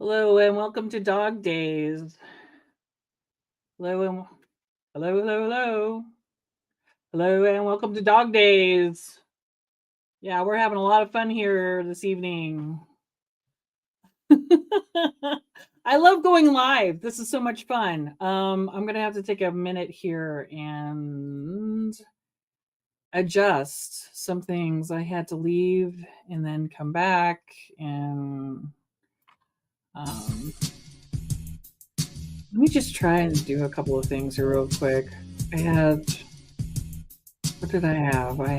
Hello and welcome to Dog Days. Hello and hello. Hello and welcome to Dog Days. Yeah, we're having a lot of fun here this evening. I love going live. This is so much fun. I'm gonna have to take a minute here and adjust some things. I had to leave and then come back and let me just try and do a couple of things here real quick. What did I have? What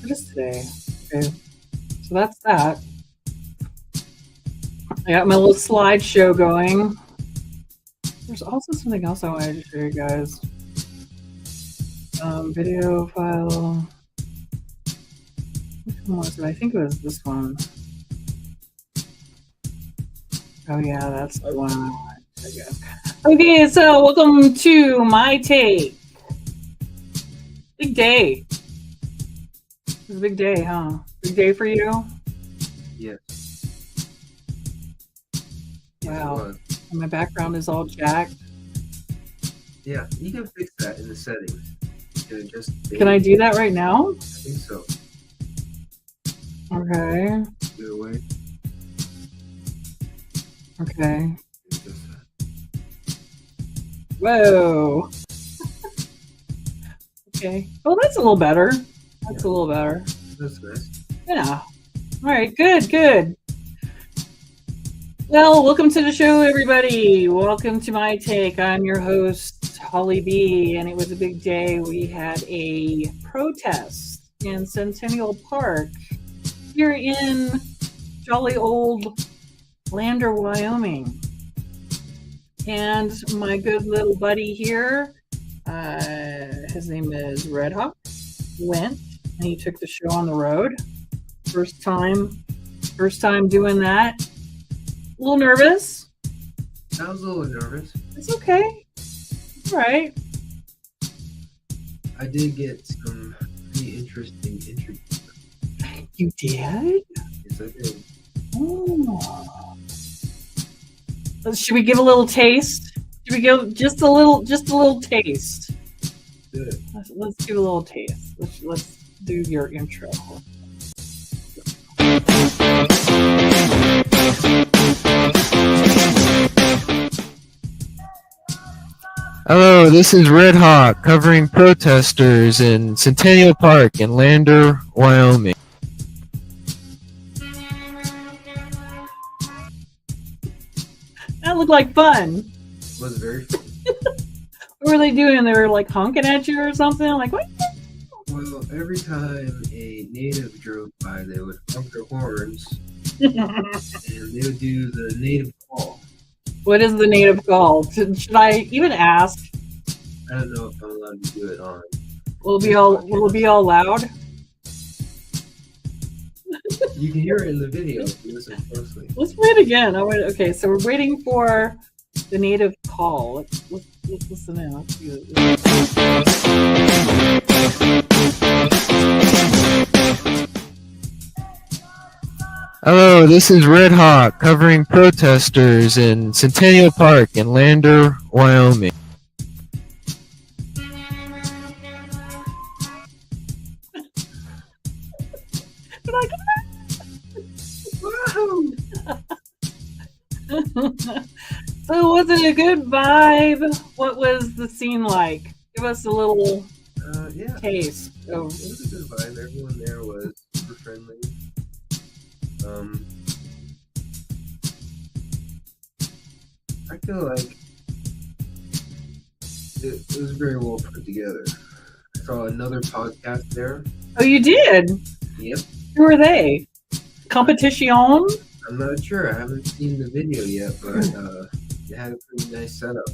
is today? Okay, so that's that. I got my little slideshow going. There's also something else I wanted to show you guys. Video file. Which one was it? I think it was this one. Oh yeah, that's the one I wanted to show you guys. Okay, so welcome to my take. Big day. It's a big day, huh? Big day for you? Yes. Wow. And my background is all jacked. Yeah, you can fix that in the settings. Can I do that right now? I think so. Okay. Either way. Okay. Whoa. Okay. Oh, that's a little better. That's a little better. That's nice. Yeah. All right. Good. Well, welcome to the show, everybody. Welcome to my take. I'm your host, Holly B, and it was a big day. We had a protest in Centennial Park here in jolly old Lander, Wyoming. And my good little buddy here, his name is Red Hawk, went and he took the show on the road. First time doing that. A little nervous. I was a little nervous. It's okay. All right. I did get some pretty interesting interviews. You did? Yes, I did. Oh. Should we give a little taste? Should we give just a little taste? Good. Let's do a little taste. Let's do your intro. Hello, this is Red Hawk covering protesters in Centennial Park in Lander, Wyoming. That looked like fun. It was very fun. What were they doing? They were like honking at you or something? Like what? Well, every time a native drove by, they would honk their horns and they would do the native call. What is the native call? Should I even ask? I don't know if I'm allowed to do it on. Will it be all loud? You can hear it in the video if you listen closely. Let's play it again. Okay, so we're waiting for the native call. Let's listen in. Let's do it. Hello, this is Red Hawk covering protesters in Centennial Park in Lander, Wyoming. So was it a good vibe? What was the scene like? Give us a little taste. It was a good vibe. Everyone there was super friendly. I feel like it was very well put together. I saw another podcast there. Oh, you did? Yep. Who are they? Competition? I'm not sure. I haven't seen the video yet, but they had a pretty nice setup.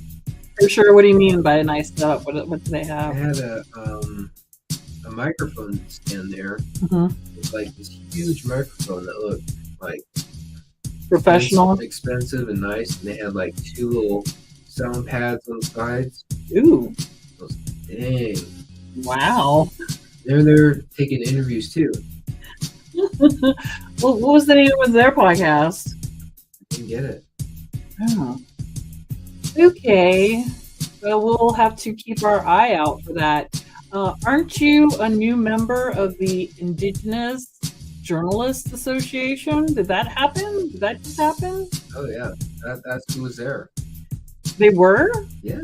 For sure. What do you mean by a nice setup? What do they have? They had a microphone stand there. Mm-hmm. With like this huge microphone that looked like professional, expensive and nice, and they had like two little sound pads on the sides. Ooh. Dang. Wow. They're there taking interviews too. Well, what was the name of their podcast? can get it. Oh. Okay. Well, we'll have to keep our eye out for that. Aren't you a new member of the Indigenous Journalists Association? Did that happen? Did that just happen? Oh yeah, that's who was there. They were? Yeah.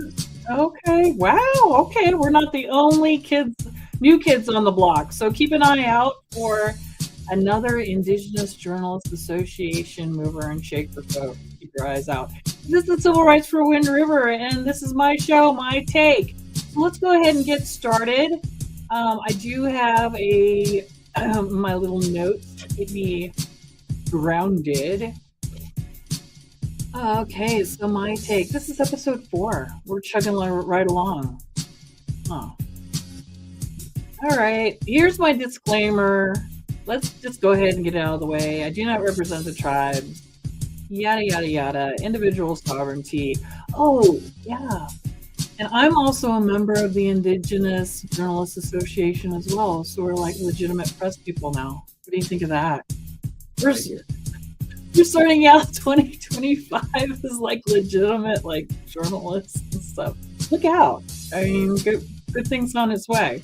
Okay. Wow. Okay. We're not the only new kids on the block. So keep an eye out for another Indigenous Journalists Association mover and shaker, folks. Keep your eyes out. This is Civil Rights for Wind River, and this is my show, My Take. So let's go ahead and get started. I do have my little notes to keep me grounded. Okay, so My Take. This is episode 4. We're chugging right along. Huh. All right, here's my disclaimer. Let's just go ahead and get it out of the way. I do not represent the tribes. Yada, yada, yada. Individual sovereignty. Oh, yeah. And I'm also a member of the Indigenous Journalists Association as well. So we're like legitimate press people now. What do you think of that? We're starting out 2025 as like legitimate like journalists and stuff. Look out. I mean, good things on its way.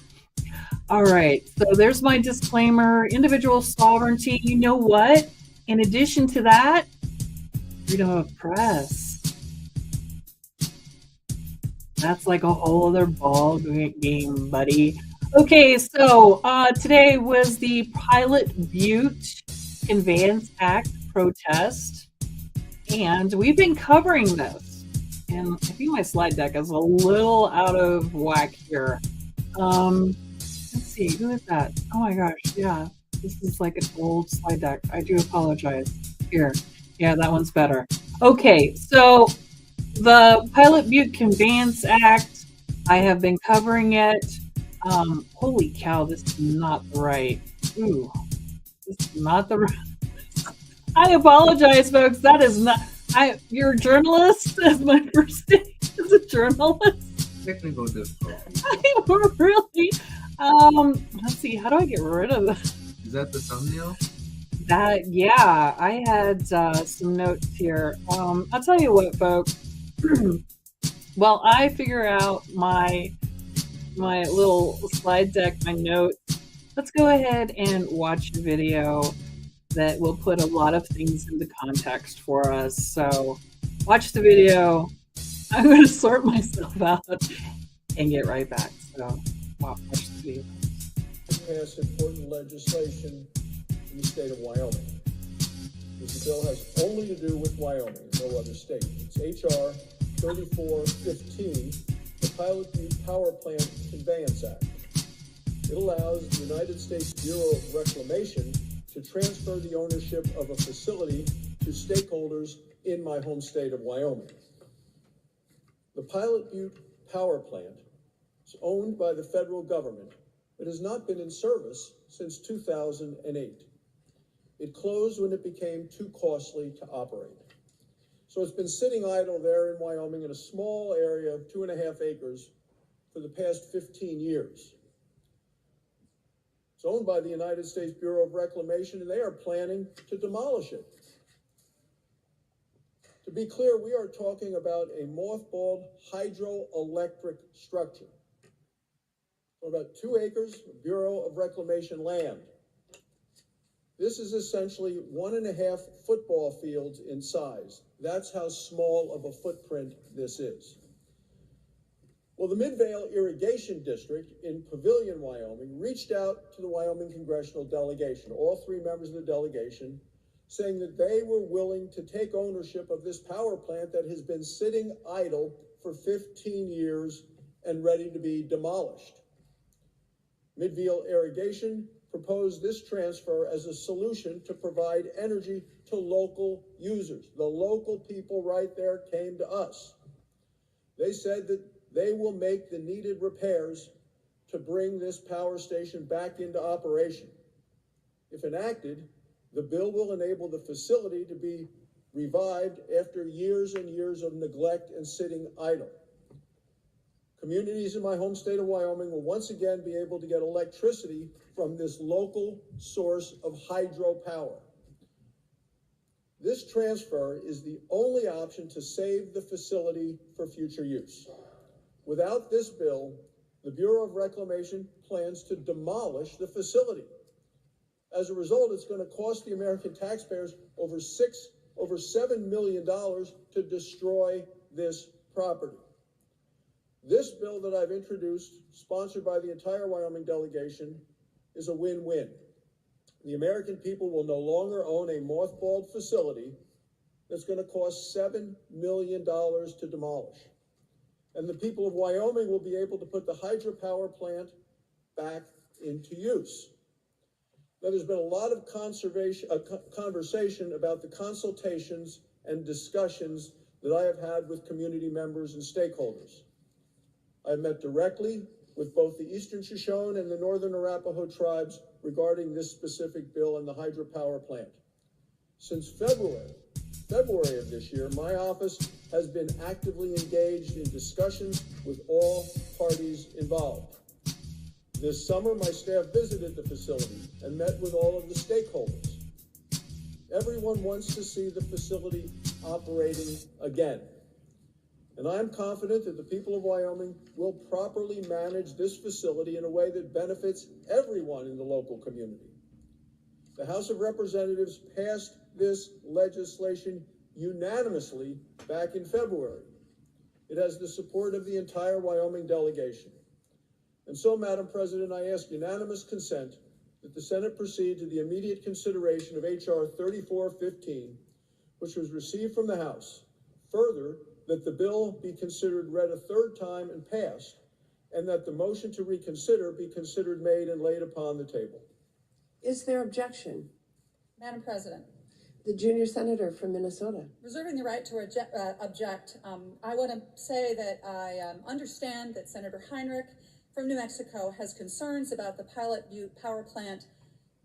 All right, so there's my disclaimer. Individual sovereignty. You know what? In addition to that, freedom of press. That's like a whole other ball game, buddy. Okay, so today was the Pilot Butte Conveyance Act protest, and we've been covering this. And I think my slide deck is a little out of whack here. Let's see, who is that? Oh my gosh, yeah. This is like an old slide deck. I do apologize. Here. Yeah, that one's better. Okay, so the Pilot Butte Conveyance Act, I have been covering it. Holy cow, this is not the right. Ooh, this is not the right. I apologize, folks. That is not. You're a journalist? That's my first day as a journalist. Technical difficulty. I'm really. Let's see. How do I get rid of that? Is that the thumbnail? Yeah, I had some notes here. I'll tell you what, folks. While I figure out my little slide deck, my notes, let's go ahead and watch a video that will put a lot of things into context for us. So watch the video. I'm going to sort myself out and get right back. So watch the video. Pass important legislation in the state of Wyoming. This bill has only to do with Wyoming, no other state. It's H.R. 3415, the Pilot Butte Power Plant Conveyance Act. It allows the United States Bureau of Reclamation to transfer the ownership of a facility to stakeholders in my home state of Wyoming. The Pilot Butte Power Plant is owned by the federal government, but has not been in service since 2008. It closed when it became too costly to operate. So it's been sitting idle there in Wyoming in a small area of 2.5 acres for the past 15 years. It's owned by the United States Bureau of Reclamation, and they are planning to demolish it. To be clear, we are talking about a mothballed hydroelectric structure. About 2 acres of Bureau of Reclamation land. This is essentially 1.5 football fields in size. That's how small of a footprint this is. Well, the Midvale Irrigation District in Pavilion, Wyoming, reached out to the Wyoming congressional delegation, all 3 members of the delegation, saying that they were willing to take ownership of this power plant that has been sitting idle for 15 years and ready to be demolished. Midvale Irrigation proposed this transfer as a solution to provide energy to local users. The local people right there came to us. They said that they will make the needed repairs to bring this power station back into operation. If enacted, the bill will enable the facility to be revived after years and years of neglect and sitting idle. Communities in my home state of Wyoming will once again be able to get electricity from this local source of hydropower. This transfer is the only option to save the facility for future use. Without this bill, the Bureau of Reclamation plans to demolish the facility. As a result, it's going to cost the American taxpayers over $7 million to destroy this property. This bill that I've introduced, sponsored by the entire Wyoming delegation, is a win-win. The American people will no longer own a mothballed facility that's going to cost $7 million to demolish. And the people of Wyoming will be able to put the hydropower plant back into use. Now, there's been a lot of conversation about the consultations and discussions that I have had with community members and stakeholders. I've met directly with both the Eastern Shoshone and the Northern Arapaho tribes regarding this specific bill and the hydropower plant. Since February of this year, my office has been actively engaged in discussions with all parties involved. This summer, my staff visited the facility and met with all of the stakeholders. Everyone wants to see the facility operating again. And I'm confident that the people of Wyoming will properly manage this facility in a way that benefits everyone in the local community. The House of Representatives passed this legislation unanimously back in February. It has the support of the entire Wyoming delegation. And so, Madam President, I ask unanimous consent that the Senate proceed to the immediate consideration of H.R. 3415, which was received from the House. Further, that the bill be considered read a third time and passed, and that the motion to reconsider be considered made and laid upon the table. Is there objection? Madam President. The junior senator from Minnesota. Reserving the right to object, I want to say that I understand that Senator Heinrich from New Mexico has concerns about the Pilot Butte Power Plant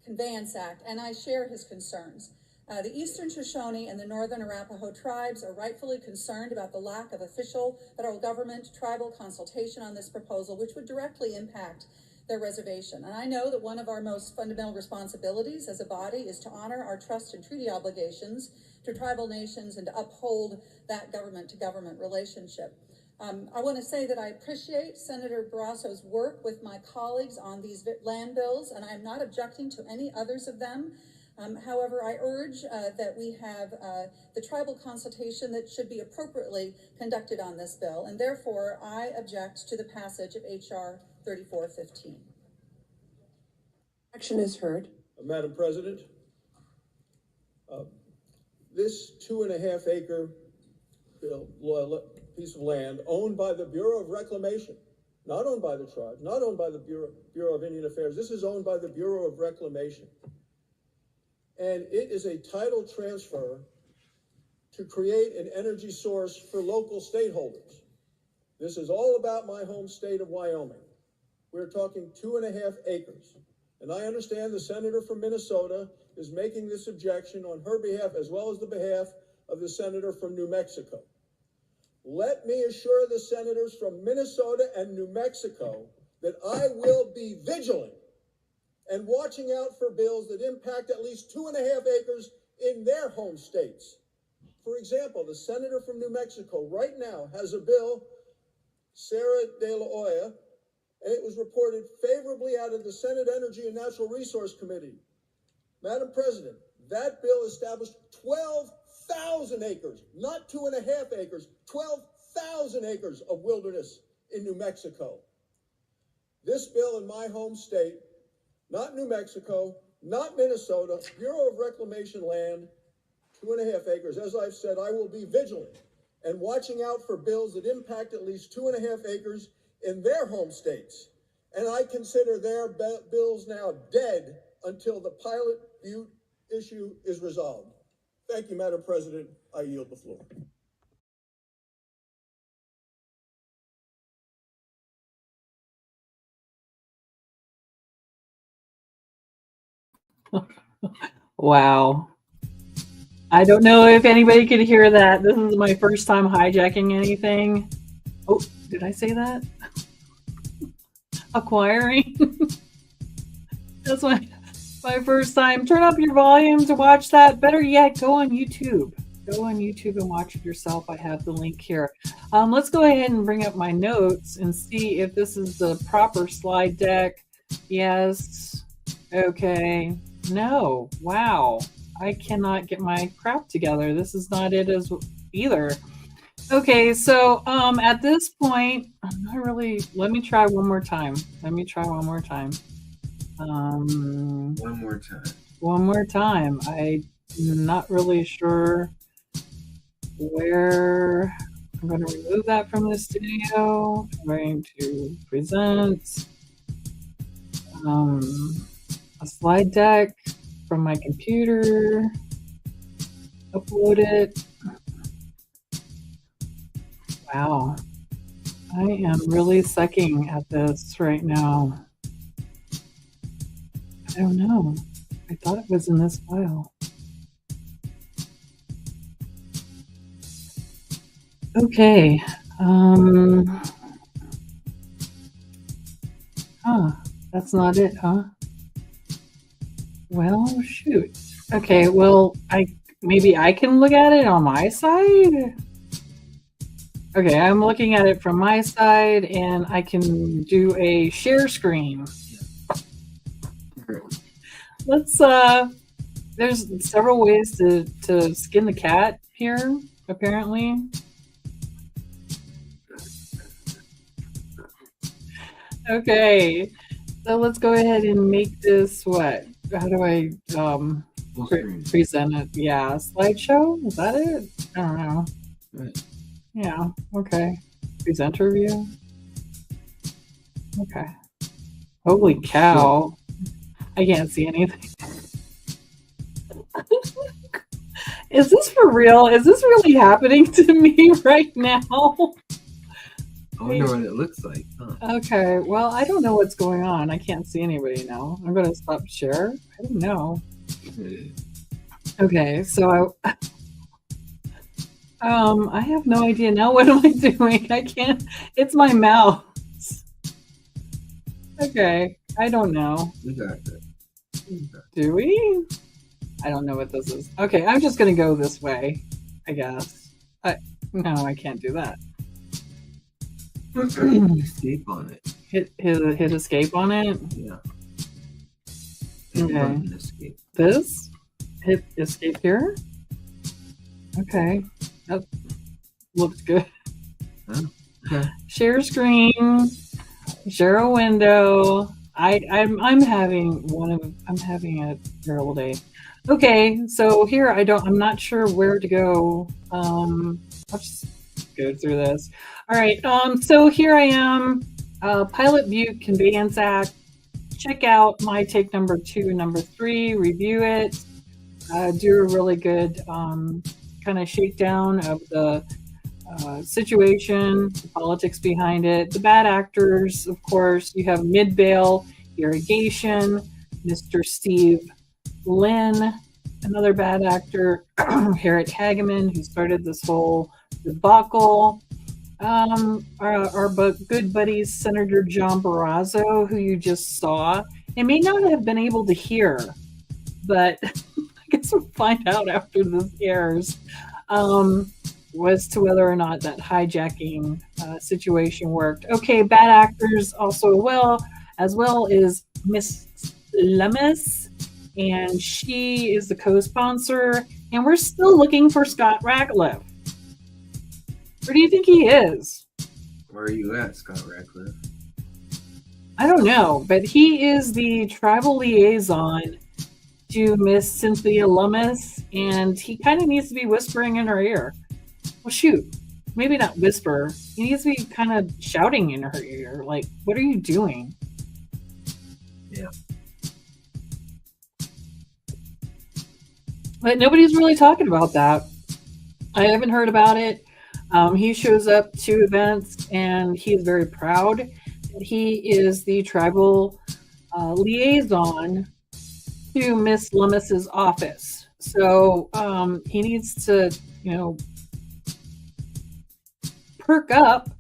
Conveyance Act, and I share his concerns. The Eastern Shoshone and the Northern Arapaho tribes are rightfully concerned about the lack of official federal government tribal consultation on this proposal, which would directly impact their reservation. And I know that one of our most fundamental responsibilities as a body is to honor our trust and treaty obligations to tribal nations and to uphold that government-to-government relationship. I want to say that I appreciate Senator Barrasso's work with my colleagues on these land bills, and I am not objecting to any others of them. However, I urge that we have the tribal consultation that should be appropriately conducted on this bill, and therefore I object to the passage of H.R. 3415. Action is heard. Madam President, this 2.5 acre piece of land owned by the Bureau of Reclamation, not owned by the tribe, not owned by the Bureau of Indian Affairs, this is owned by the Bureau of Reclamation. And it is a title transfer to create an energy source for local stakeholders. This is all about my home state of Wyoming. We're talking 2.5 acres. And I understand the senator from Minnesota is making this objection on her behalf as well as the behalf of the senator from New Mexico. Let me assure the senators from Minnesota and New Mexico that I will be vigilant and watching out for bills that impact at least 2.5 acres in their home states. For example, the senator from New Mexico right now has a bill, Sarah De La Hoya, and it was reported favorably out of the Senate Energy and Natural Resource Committee. Madam President, that bill established 12,000 acres, not 2.5 acres, 12,000 acres of wilderness in New Mexico. This bill in my home state, not New Mexico, not Minnesota, Bureau of Reclamation land, 2.5 acres. As I've said, I will be vigilant and watching out for bills that impact at least 2.5 acres in their home states. And I consider their bills now dead until the Pilot Butte issue is resolved. Thank you, Madam President. I yield the floor. Wow. I don't know if anybody could hear that. This is my first time hijacking anything. Oh, did I say that? Acquiring? That's My first time. Turn up your volume to watch that. Better yet, go on YouTube. Go on YouTube and watch it yourself. I have the link here. Let's go ahead and bring up my notes and see if this is the proper slide deck. Yes. Okay. No. Wow. I cannot get my crap together. This is not it as either. Okay, so at this point, I'm not really. Let me try one more time. One more time. One more time. I'm not really sure where. I'm going to remove that from the studio. I'm going to present a slide deck from my computer. Upload it. Wow. I am really sucking at this right now. I don't know. I thought it was in this file. Okay. That's not it, huh? Well, shoot. Okay, well, maybe I can look at it on my side. Okay, I'm looking at it from my side, and I can do a share screen. Let's there's several ways to skin the cat here, apparently. Okay, so let's go ahead and make this what? How do I present it? Yeah, slideshow? Is that it? I don't know. Right. Yeah, okay. Presenter view. Okay. Holy cow. I can't see anything. Is this for real? Is this really happening to me right now? I wonder what it looks like. Huh? Okay, well, I don't know what's going on. I can't see anybody now. I'm going to stop share. I don't know. Okay, so I have no idea now. What am I doing? I can't. It's my mouse. Okay, I don't know. We got that. Do we? I don't know what this is. Okay, I'm just gonna go this way, I guess. No, I can't do that. Escape on it. Hit escape on it. Yeah. Okay. Escape. This? Hit escape here. Okay. That looks good. Huh? Okay. Share screen. Share a window. I'm having a terrible day. Okay, so here I'm not sure where to go. I'll just go through this. All right, so here I am, Pilot Butte Conveyance Act. Check out my take number 2 and number 3, review it, do a really good kind of shakedown of the situation, the politics behind it, the bad actors, of course. You have Mid-Bale Irrigation, Mr. Steve Lynn, another bad actor, Harriet Hageman, who started this whole debacle. Our good buddies, Senator John Barrasso, who you just saw, and may not have been able to hear, but I guess we'll find out after this airs, was to whether or not that hijacking situation worked. Okay, bad actors also as well is Miss Lemus, and she is the co-sponsor, and we're still looking for Scott Ratcliffe. Where do you think he is? Where are you at, Scott Ratcliffe? I don't know, but he is the tribal liaison to Miss Cynthia Lummis, and he kind of needs to be whispering in her ear. Well, shoot, maybe not whisper. He needs to be kind of shouting in her ear, like, what are you doing? Yeah. But nobody's really talking about that. I haven't heard about it. He shows up to events, and he is very proud that he is the tribal liaison to Miss Lummis's office. So he needs to, perk up.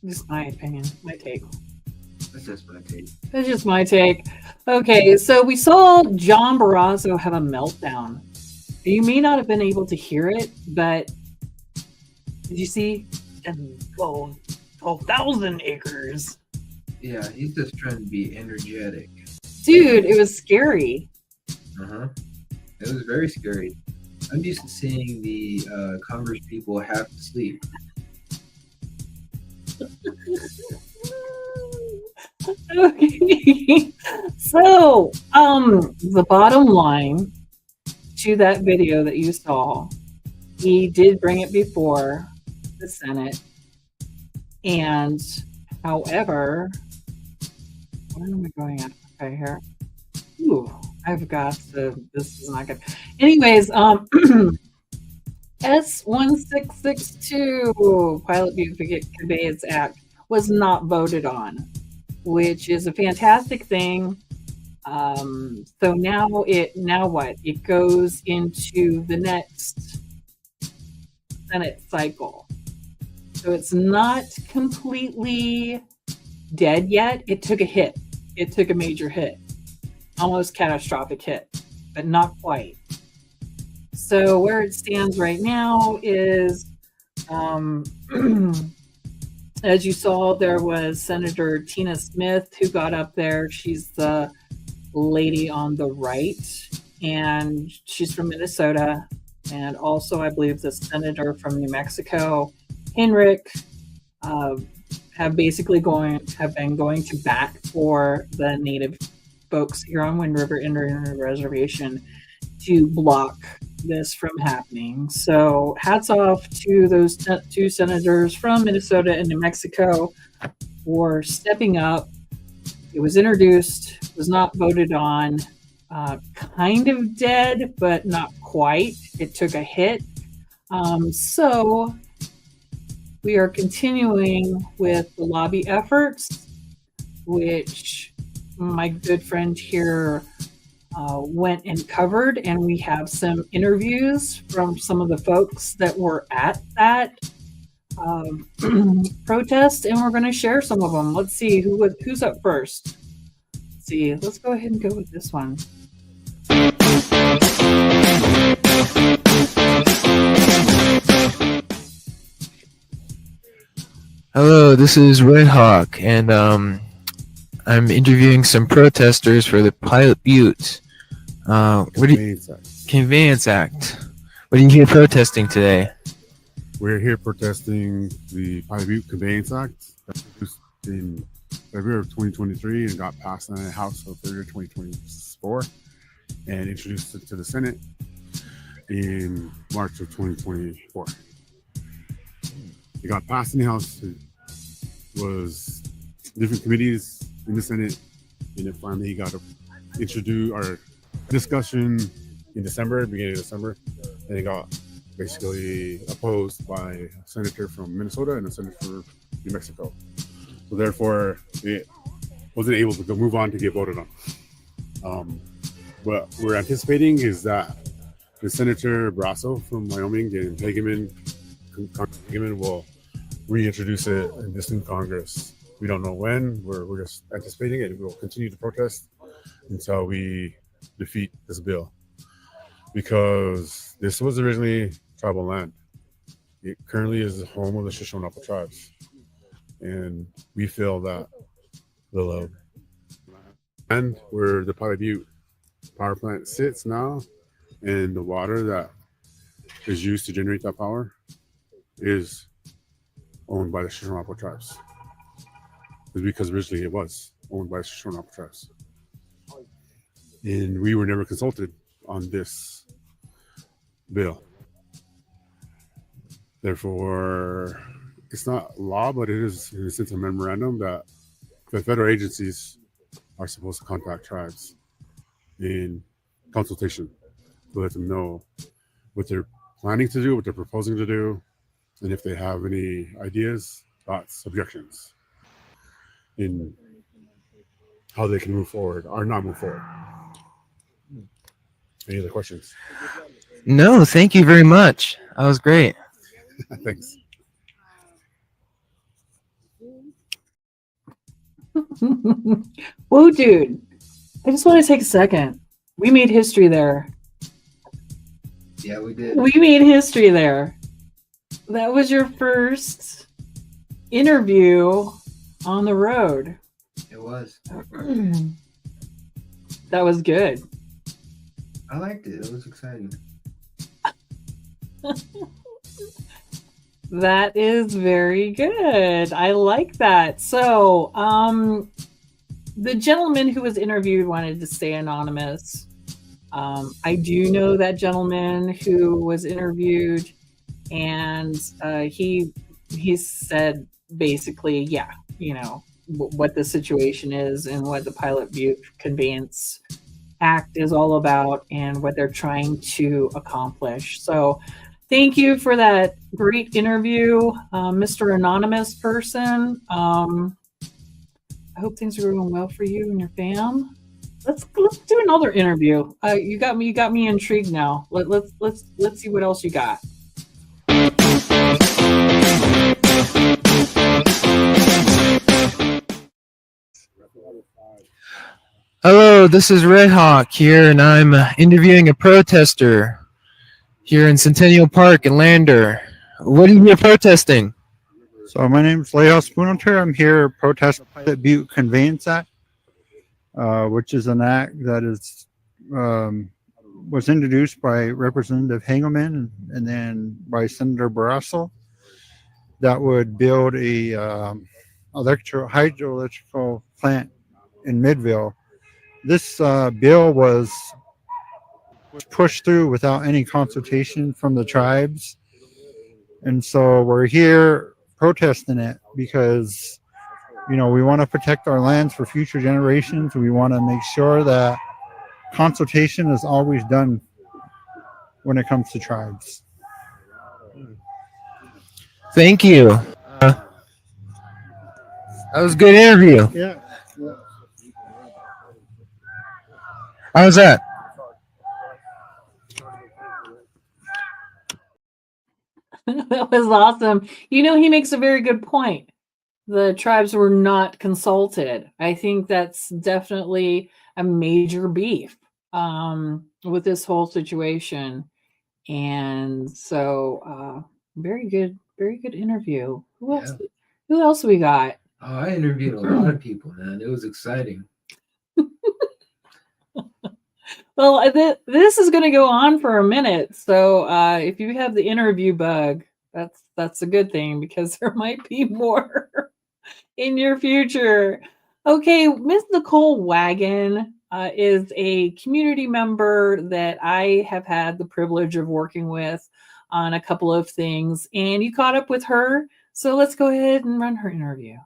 Just my opinion, my take. That's just my take. That's just my take. Okay, so we saw John Barrasso have a meltdown. You may not have been able to hear it, but did you see? 12,000 acres. Yeah, he's just trying to be energetic. Dude, it was scary. Uh-huh. It was very scary. I'm used to seeing the Congress people half asleep. Okay. So, the bottom line to that video that you saw, he did bring it before the Senate. And, however, where am I going at? Okay, here. Ooh, I've got to, this is not good. Anyways, S1662, Pilot Butte Conveyance Act, was not voted on, which is a fantastic thing. So now what? It goes into the next Senate cycle. So it's not completely dead yet. It took a hit. It took a major hit, almost catastrophic hit, but not quite. So where it stands right now is, as you saw, there was Senator Tina Smith who got up there. She's the lady on the right, and she's from Minnesota. And also, I believe the senator from New Mexico, Henrik, have been going to bat for the Native folks here on Wind River Indian Reservation to block this from happening. So hats off to those two senators from Minnesota and New Mexico for stepping up. It was introduced, was not voted on, kind of dead, but not quite. It took a hit. So we are continuing with the lobby efforts, which my good friend here went and covered, and we have some interviews from some of the folks that were at that protest, and we're going to share some of them. Let's see who's up first. Let's see. Let's go ahead and go with this one. Hello, this is Red Hawk, and I'm interviewing some protesters for the Pilot Butte Conveyance Act. What are you here protesting today? We're here protesting the Pilot Butte Conveyance Act that was introduced in February of 2023 and got passed in the House of February 2024 and introduced it to the Senate in March of 2024. It got passed in the House. It was different committees in the Senate, and it finally got introduced our discussion in December, beginning of December, and it got basically opposed by a senator from Minnesota and a senator from New Mexico. So therefore, it wasn't able to move on to get voted on. What we're anticipating is that the Senator Barrasso from Wyoming and Hageman will reintroduce it in this new Congress. We don't know when. We're just anticipating it. We'll continue to protest until we defeat this bill, because this was originally tribal land. It currently is the home of the Shoshone tribes, and we feel that the land where the Pilot Butte power plant sits now, and the water that is used to generate that power, is owned by the Shoshone tribes. It's because originally it was owned by the Shoshone tribes, and we were never consulted on this bill. Therefore, it's not law, but it is in a sense a memorandum that the federal agencies are supposed to contact tribes in consultation to let them know what they're planning to do, what they're proposing to do, and if they have any ideas, thoughts, objections in how they can move forward or not move forward. Any other questions? No, thank you very much. That was great. Thanks. Whoa, dude. I just want to take a second. We made history there. Yeah, we did. We made history there. That was your first interview on the road. It was. That was good. I liked it. It was exciting. That is very good. I like that. So, the gentleman who was interviewed wanted to stay anonymous. I do know that gentleman who was interviewed, and he said basically, yeah, you know what the situation is and what the Pilot Butte Conveyance Act is all about and what they're trying to accomplish. So, thank you for that great interview, Mr. Anonymous person. I hope things are going well for you and your fam. Let's do another interview. You got me intrigued now. Let's see what else you got. Hello, this is Red Hawk here, and I'm interviewing a protester here in Centennial Park in Lander. What are you here protesting? So my name is Leo Spoonhunter. I'm here protesting the Pilot Butte Conveyance Act, which is an act that is was introduced by Representative Hagelman and then by Senator Barrasso, that would build a hydroelectrical plant in Midville. This bill was pushed through without any consultation from the tribes, and so we're here protesting it because, you know, we want to protect our lands for future generations. We want to make sure that consultation is always done when it comes to tribes. Thank you. That was a good interview. Yeah. How's that? That was awesome. You know, he makes a very good point. The tribes were not consulted. I think that's definitely a major beef with this whole situation. And so, very good interview. Who else we got? Oh, I interviewed a lot of people, man. It was exciting. Well, this is going to go on for a minute. So if you have the interview bug, that's a good thing because there might be more in your future. Okay, Miss Nicole Wagon is a community member that I have had the privilege of working with on a couple of things, and you caught up with her. So let's go ahead and run her interview.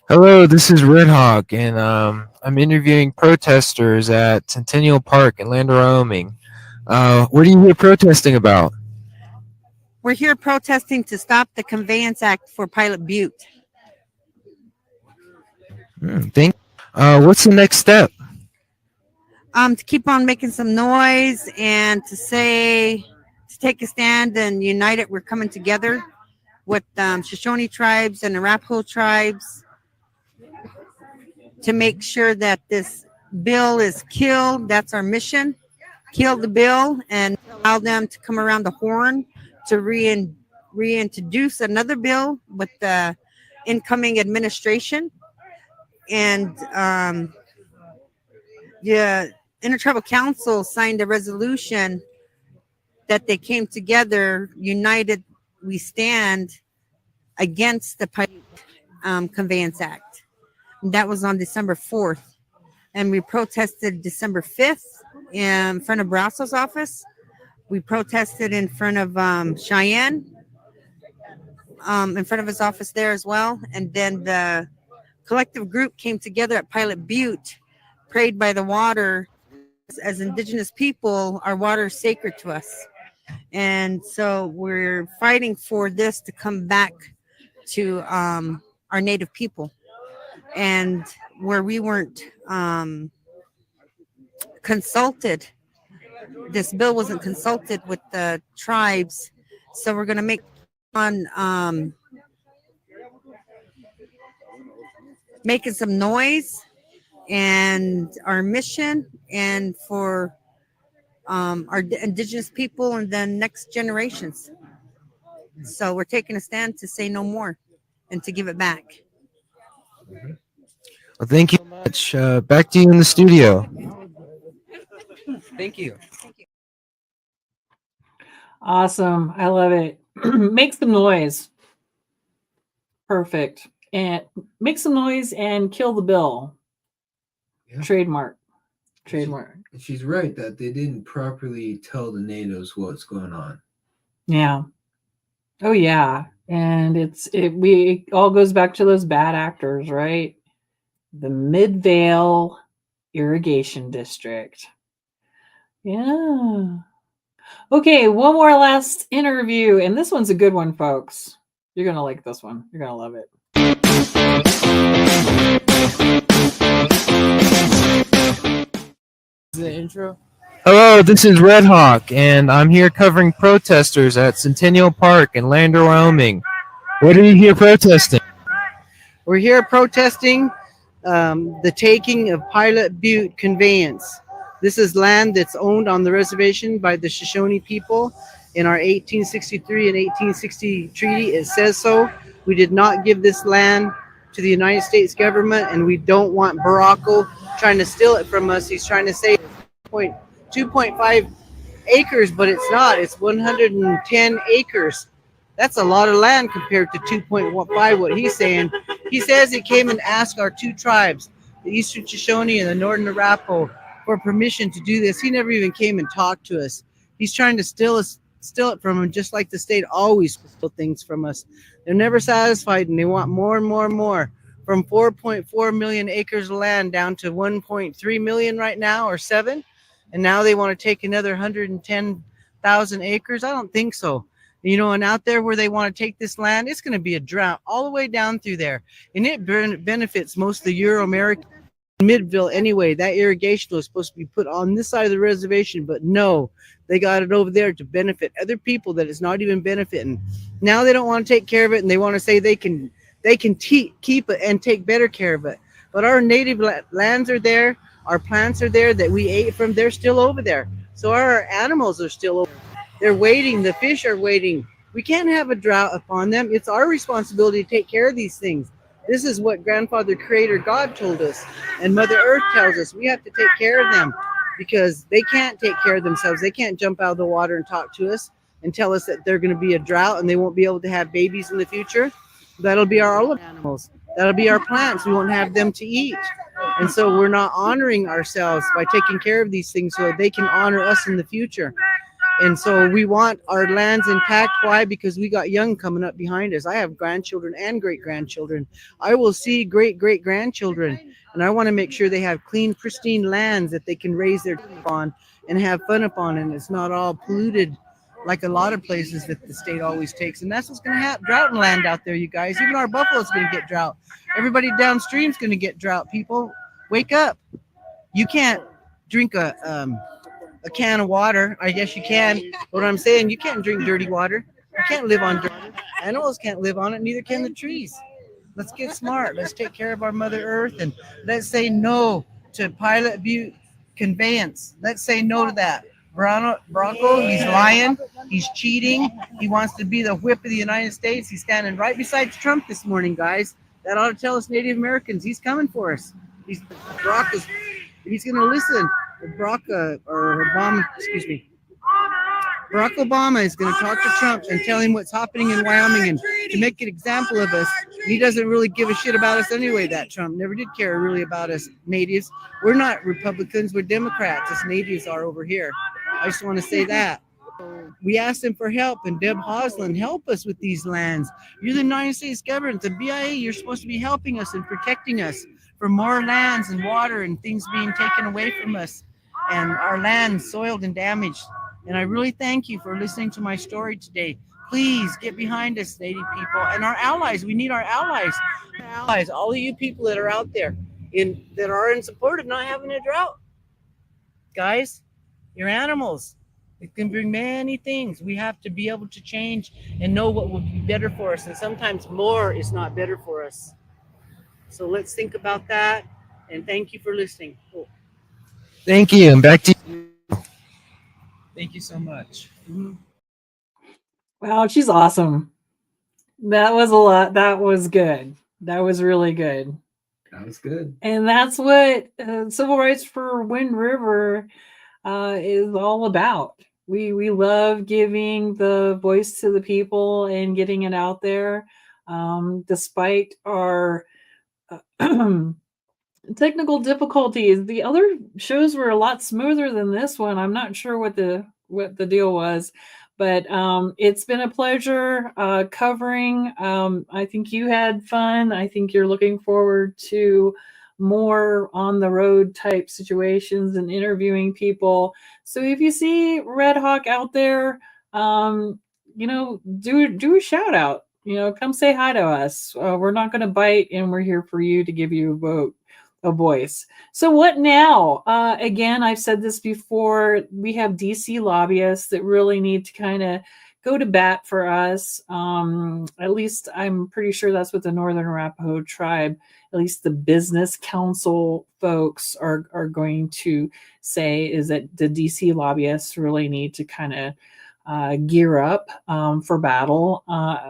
Hello, this is Red Hawk, and I'm interviewing protesters at Centennial Park in Lander, Wyoming. What are you here protesting about? We're here protesting to stop the Conveyance Act for Pilot Butte. What's the next step? To keep on making some noise and to take a stand and unite it. We're coming together with Shoshone tribes and Arapaho tribes to make sure that this bill is killed. That's our mission. Kill the bill and allow them to come around the horn to reintroduce another bill with the incoming administration. And the Intertribal Council signed a resolution that they came together, united, we stand against the Conveyance Act. And that was on December 4th. And we protested December 5th in front of Brasso's office. We protested in front of Cheyenne, in front of his office there as well. And then the collective group came together at Pilot Butte, prayed by the water. As Indigenous people, our water is sacred to us. And so we're fighting for this to come back to our Native people. And where we weren't consulted this bill wasn't consulted with the tribes, so we're going to make on making some noise and our mission and for our indigenous people and then next generations. So we're taking a stand to say no more and to give it back. Well, thank you so much. Back to you in the studio. Thank you. Awesome. I love it. Make some noise. Perfect. And make some noise and kill the bill. Yeah. Trademark. She's right that they didn't properly tell the natives what's going on. Yeah. Oh yeah. And it all goes back to those bad actors, right? The Midvale Irrigation District. Yeah. Okay, one more last interview, and this one's a good one, folks. You're gonna like this one. You're gonna love it. The intro. Hello, this is Red Hawk, and I'm here covering protesters at Centennial Park in Lander, Wyoming. What are you here protesting? We're here protesting the taking of Pilot Butte Conveyance. This is land that's owned on the reservation by the Shoshone people. In our 1863 and 1860 treaty, it says so. We did not give this land to the United States government, and we don't want Barack trying to steal it from us. He's trying to say 2.5 acres, but it's not. It's 110 acres. That's a lot of land compared to 2.15, what he's saying. He says he came and asked our two tribes, the Eastern Shoshone and the Northern Arapaho, for permission to do this. He never even came and talked to us. He's trying to steal it from him, just like the state always steals things from us. They're never satisfied, and they want more and more and more. From 4.4 million acres of land down to 1.3 million right now, or 7, and now they want to take another 110,000 acres. I don't think so. You know, and out there where they want to take this land, it's going to be a drought all the way down through there, and it benefits most of the Euro-American Midville anyway. That irrigation was supposed to be put on this side of the reservation, but no, they got it over there to benefit other people that it's not even benefiting. Now they don't want to take care of it, and they want to say they can keep it and take better care of it. But our native lands are there, our plants are there that we ate from. They're still over there. So our animals are still over there. They're waiting. The fish are waiting. We can't have a drought upon them. It's our responsibility to take care of these things. This is what Grandfather Creator God told us, and Mother Earth tells us. We have to take care of them because they can't take care of themselves. They can't jump out of the water and talk to us and tell us that they're going to be a drought and they won't be able to have babies in the future. That'll be our olive animals. That'll be our plants. We won't have them to eat. And so we're not honoring ourselves by taking care of these things so they can honor us in the future. And so we want our lands intact. Why? Because we got young coming up behind us. I have grandchildren and great-grandchildren. I will see great-great-grandchildren. And I want to make sure they have clean, pristine lands that they can raise their on and have fun upon. And it's not all polluted like a lot of places that the state always takes. And that's what's going to happen. Drought and land out there, you guys. Even our buffalo's going to get drought. Everybody downstream's going to get drought. People, wake up. You can't drink a can of water. I guess you can. What I'm saying, you can't drink dirty water. You can't live on dirty water. Animals can't live on it, neither can the trees. Let's get smart. Let's take care of our Mother Earth, and let's say no to Pilot Butte Conveyance. Let's say no to that. Bronco, he's lying. He's cheating. He wants to be the whip of the United States. He's standing right beside Trump this morning, guys. That ought to tell us Native Americans he's coming for us. He's going to listen. Barack Obama is going to talk to Trump and tell him what's happening in Wyoming and to make an example of us. He doesn't really give a shit about us anyway, that Trump. Never did care really about us natives. We're not Republicans, we're Democrats. Us natives are over here. I just want to say that. We asked him for help, and Deb Hosland, help us with these lands. You're the United States government, the BIA, you're supposed to be helping us and protecting us for more lands and water and things being taken away from us and our land soiled and damaged. And I really thank you for listening to my story today. Please get behind us, Native people, and our allies. We need our allies. All of you people that are out there that are in support of not having a drought. Guys, your animals. It can bring many things. We have to be able to change and know what will be better for us. And sometimes more is not better for us. So let's think about that. And thank you for listening. Cool. Thank you. And back to you. Thank you so much. Wow, she's awesome. That was a lot. That was good. That was really good. That was good. And that's what Civil Rights for Wind River is all about. We love giving the voice to the people and getting it out there, despite our technical difficulties. The other shows were a lot smoother than this one. I'm not sure what the deal was, but it's been a pleasure covering. I think you had fun. I think you're looking forward to more on the road type situations and interviewing people. So if you see Red Hawk out there, do a shout out. Come say hi to us. We're not going to bite, and we're here for you to give you a voice. So what now? Again, I've said this before. We have DC lobbyists that really need to kind of go to bat for us. At least I'm pretty sure that's what the Northern Arapaho tribe, at least the business council folks are going to say, is that the DC lobbyists really need to kind of gear up for battle.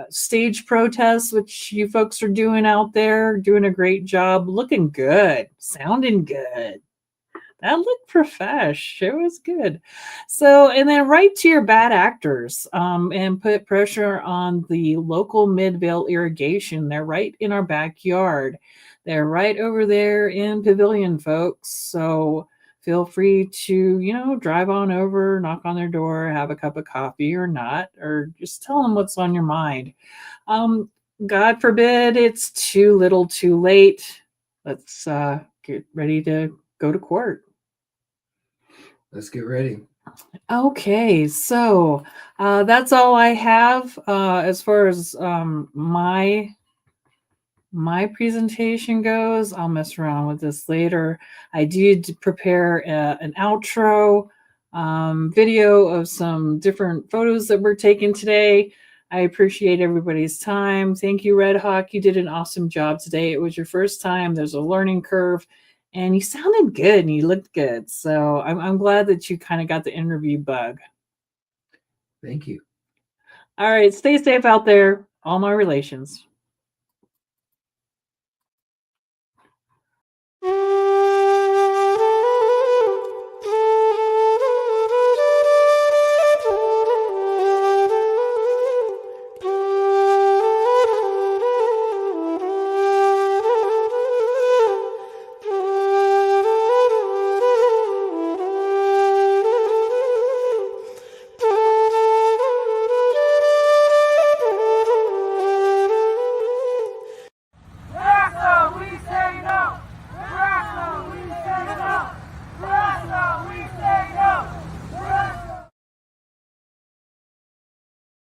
Stage protests, which you folks are doing out there, doing a great job, looking good, sounding good. That looked profesh. It was good. So, and then write to your bad actors and put pressure on the local Midvale irrigation. They're right in our backyard. They're right over there in Pavilion, folks. So feel free to, drive on over, knock on their door, have a cup of coffee or not, or just tell them what's on your mind. God forbid it's too little too late. Let's get ready to go to court. Let's get ready. Okay, so that's all I have as far as my presentation goes. I'll mess around with this later. I did prepare an outro video of some different photos that were taken today. I appreciate everybody's time. Thank you, Red Hawk. You did an awesome job today. It was your first time. There's a learning curve. And you sounded good and you looked good. So I'm glad that you kind of got the interview bug. Thank you. All right. Stay safe out there. All my relations.